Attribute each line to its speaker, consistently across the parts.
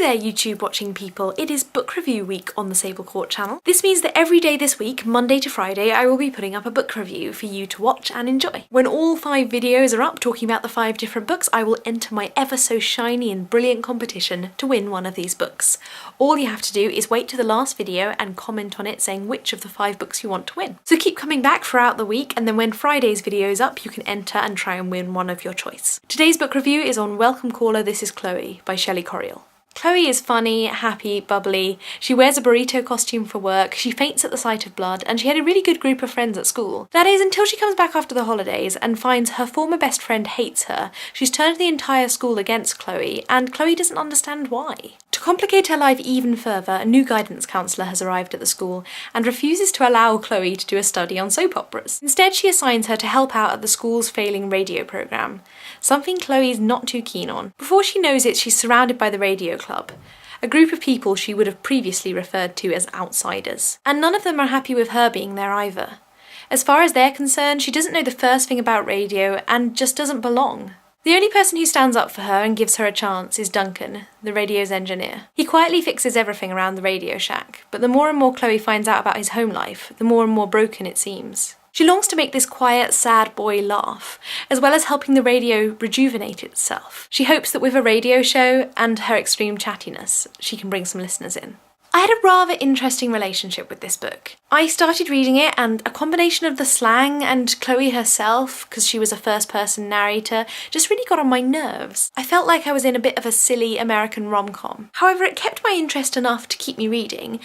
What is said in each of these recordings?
Speaker 1: there YouTube watching people, it is book review week on the Sable Court channel. This means that every day this week, Monday to Friday, I will be putting up a book review for you to watch and enjoy. When all 5 videos are up talking about the 5 different books, I will enter my ever so shiny and brilliant competition to win one of these books. All you have to do is wait to the last video and comment on it saying which of the 5 books you want to win. So keep coming back throughout the week, and then when Friday's video is up, you can enter and try and win one of your choice. Today's book review is on Welcome Caller, This is Chloe by Shelley Coriell. Chloe is funny, happy, bubbly, she wears a burrito costume for work, she faints at the sight of blood, and she had a really good group of friends at school. That is, until she comes back after the holidays and finds her former best friend hates her. She's turned the entire school against Chloe, and Chloe doesn't understand why. To complicate her life even further, a new guidance counsellor has arrived at the school and refuses to allow Chloe to do a study on soap operas. Instead, she assigns her to help out at the school's failing radio programme, something Chloe's not too keen on. Before she knows it, she's surrounded by the radio club, a group of people she would have previously referred to as outsiders. And none of them are happy with her being there either. As far as they're concerned, she doesn't know the first thing about radio and just doesn't belong. The only person who stands up for her and gives her a chance is Duncan, the radio's engineer. He quietly fixes everything around the Radio Shack, but the more and more Chloe finds out about his home life, the more and more broken it seems. She longs to make this quiet, sad boy laugh, as well as helping the radio rejuvenate itself. She hopes that with a radio show and her extreme chattiness, she can bring some listeners in. I had a rather interesting relationship with this book. I started reading it and a combination of the slang and Chloe herself, because she was a first-person narrator, just really got on my nerves. I felt like I was in a bit of a silly American rom-com. However, it kept my interest enough to keep me reading,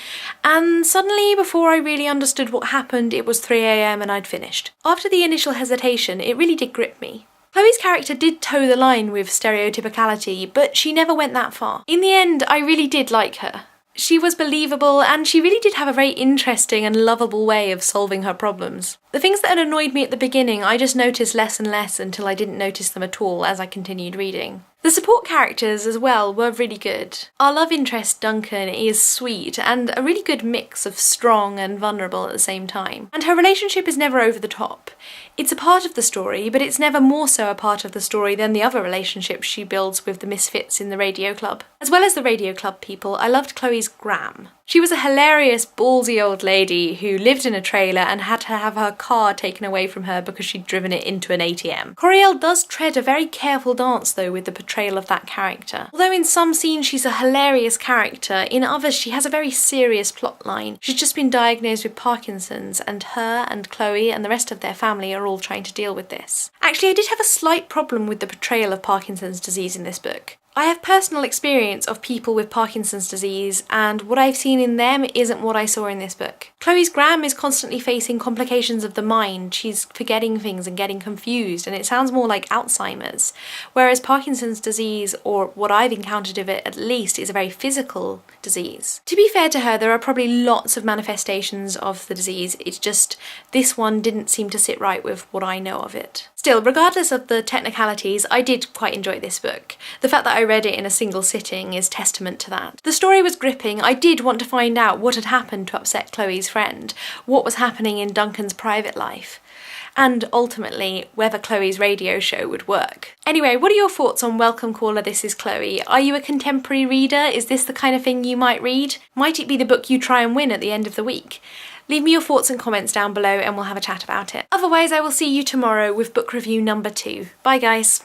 Speaker 1: and suddenly, before I really understood what happened, it was 3 AM and I'd finished. After the initial hesitation, it really did grip me. Chloe's character did toe the line with stereotypicality, but she never went that far. In the end, I really did like her. She was believable, and she really did have a very interesting and lovable way of solving her problems. The things that had annoyed me at the beginning, I just noticed less and less until I didn't notice them at all as I continued reading. The support characters as well were really good. Our love interest Duncan is sweet and a really good mix of strong and vulnerable at the same time. And her relationship is never over the top. It's a part of the story, but it's never more so a part of the story than the other relationships she builds with the misfits in the radio club. As well as the radio club people, I loved Chloe's gram. She was a hilarious, ballsy old lady who lived in a trailer and had to have her car taken away from her because she'd driven it into an ATM. Coriell does tread a very careful dance though with the portrayal of that character. Although in some scenes she's a hilarious character, in others she has a very serious plotline. She's just been diagnosed with Parkinson's, and her and Chloe and the rest of their family are all trying to deal with this. Actually, I did have a slight problem with the portrayal of Parkinson's disease in this book. I have personal experience of people with Parkinson's disease, and what I've seen in them isn't what I saw in this book. Chloe's gram is constantly facing complications of the mind. She's forgetting things and getting confused, and it sounds more like Alzheimer's. Whereas Parkinson's disease, or what I've encountered of it at least, is a very physical disease. To be fair to her, there are probably lots of manifestations of the disease. It's just this one didn't seem to sit right with what I know of it. Still, regardless of the technicalities, I did quite enjoy this book. The fact that I read it in a single sitting is testament to that. The story was gripping. I did want to find out what had happened to upset Chloe's friend, what was happening in Duncan's private life, and ultimately whether Chloe's radio show would work. Anyway, what are your thoughts on Welcome Caller, This is Chloe? Are you a contemporary reader? Is this the kind of thing you might read? Might it be the book you try and win at the end of the week? Leave me your thoughts and comments down below and we'll have a chat about it. Otherwise, I will see you tomorrow with book review number 2. Bye guys!